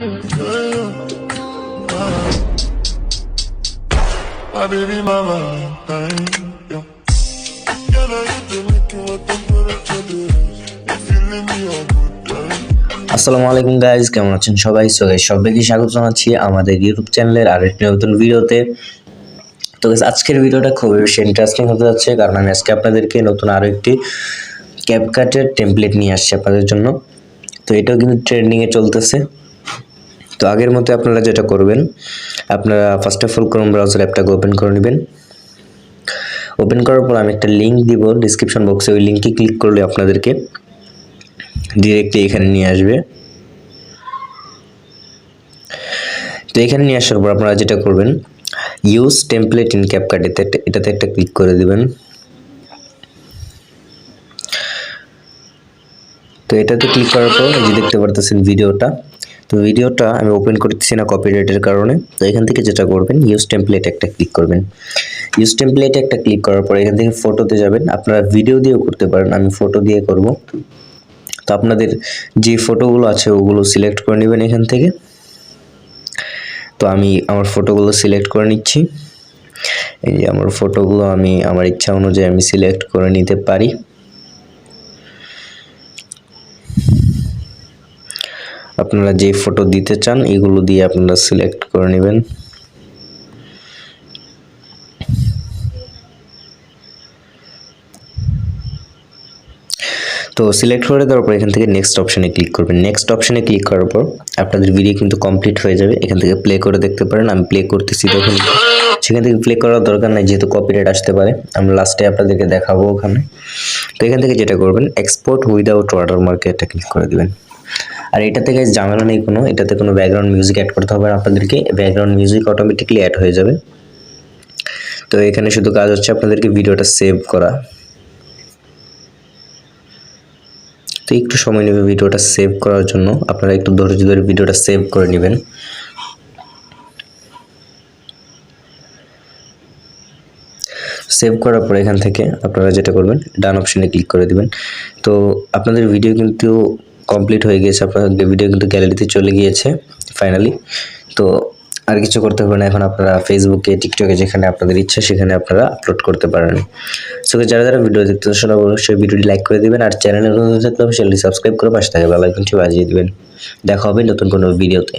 My baby, my Valentine. Yeah. Girl, I hit the making what temperature is. You feeling me a good time. আসসালামু আলাইকুম guys, কেমন আছেন সবাই? So guys সবাইকে স্বাগত জানাচ্ছি আমাদের ইউটিউব চ্যানেলের আরেকটি নতুন ভিডিওতে। তো গাইজ আজকের ভিডিওটা খুবই বেশি ইন্টারেস্টিং হতে যাচ্ছে, কারণ আমি আজকে আপনাদেরকে নতুন আরও একটি ক্যাপকাটের টেমপ্লেট নিয়ে আসছি আপনাদের জন্য। তো এটাও কিন্তু ট্রেন্ডিংয়ে চলতেছে। তো আগের মতো আপনারা যেটা করবেন, আপনারা first of all Chrome browser অ্যাপটাকে ওপেন করে নেবেন। ওপেন করার পর আমি একটা লিঙ্ক দিব ডিসক্রিপশন বক্সে, ওই লিঙ্কে ক্লিক করলে আপনাদেরকে ডিরেক্টলি এখানে নিয়ে আসবে। তো এখানে নিয়ে আসার পর আপনারা যেটা করবেন, ইউজ টেমপ্লেট ইন ক্যাপকাট, এটাতে একটা ক্লিক করে দিবেন। তো এটাতে ক্লিক করার পর এই যে দেখতে পারতেছেন ভিডিওটা। তো ভিডিওটা আমি ওপেন করতেছি না কপিরাইটের কারণে। তো এখান থেকে যেটা করবেন, ইউজ টেমপ্লেট একটা ক্লিক করবেন। ইউজ টেমপ্লেটে একটা ক্লিক করার পর এখান থেকে ফটোতে যাবেন। আপনারা ভিডিও দিয়েও করতে পারেন, আমি ফটো দিয়ে করব। তো আপনাদের যে ফটোগুলো আছে ওগুলো সিলেক্ট করে নেবেন এখান থেকে। তো আমি আমার ফটোগুলো সিলেক্ট করে নিচ্ছি। এই যে আমার ফটোগুলো আমি আমার ইচ্ছা অনুযায়ী আমি সিলেক্ট করে নিতে পারি। আপনারা যে ফটো দিতে চান এগুলো দিয়ে আপনারা সিলেক্ট করে নেবেন। তো সিলেক্ট করে দেওয়ার পর এখান থেকে নেক্সট অপশানে ক্লিক করবেন। নেক্সট অপশানে ক্লিক করার পর আপনাদের ভিডিও কিন্তু কমপ্লিট হয়ে যাবে। এখান থেকে প্লে করে দেখতে পারেন, আমি প্লে করতেছি। দেখুন সেখান থেকে প্লে করার দরকার নাই, যেহেতু কপিরাইট আসতে পারে। আমরা লাস্টে আপনাদেরকে দেখাবো ওখানে। তো এখান থেকে যেটা করবেন, এক্সপোর্ট উইদাউট ওয়াটারমার্কে একটা ক্লিক করে দেবেন। আর এটাতে গাইস ঝামেলা নেই কোনো, এটাতে কোনো ব্যাকগ্রাউন্ড মিউজিক অ্যাড করতে হবে না আপনাদেরকে, ব্যাকগ্রাউন্ড মিউজিক অটোমেটিকলি অ্যাড হয়ে যাবে। তো এখানে শুধু কাজ হচ্ছে আপনাদেরকে ভিডিওটা সেভ করা। তো একটু সময় নেবে ভিডিওটা সেভ করার জন্য, আপনারা একটু ধৈর্য ধরে ভিডিওটা সেভ করে নেবেন। সেভ করার পর এখান থেকে আপনারা যেটা করবেন, ডান অপশনে ক্লিক করে দিবেন। তো আপনাদের ভিডিও কিন্তু কমপ্লিট হয়ে গিয়েছে, আপনাদের ভিডিও কিন্তু গ্যালারিতে চলে গিয়েছে ফাইনালি। তো আর কিছু করতে হবে না, এখন আপনারা ফেসবুকে, টিকটকে, যেখানে আপনাদের ইচ্ছা সেখানে আপনারা আপলোড করতে পারেন। সো যারা যারা ভিডিও দেখতে চান অবশ্যই ভিডিওটি লাইক করে দিবেন, আর চ্যানেলে নতুন থাকলে অবশ্যই সাবস্ক্রাইব করে পাশে থাকা বেল আইকনটি বাজিয়ে দিবেন। দেখা হবে নতুন কোনো ভিডিওতে।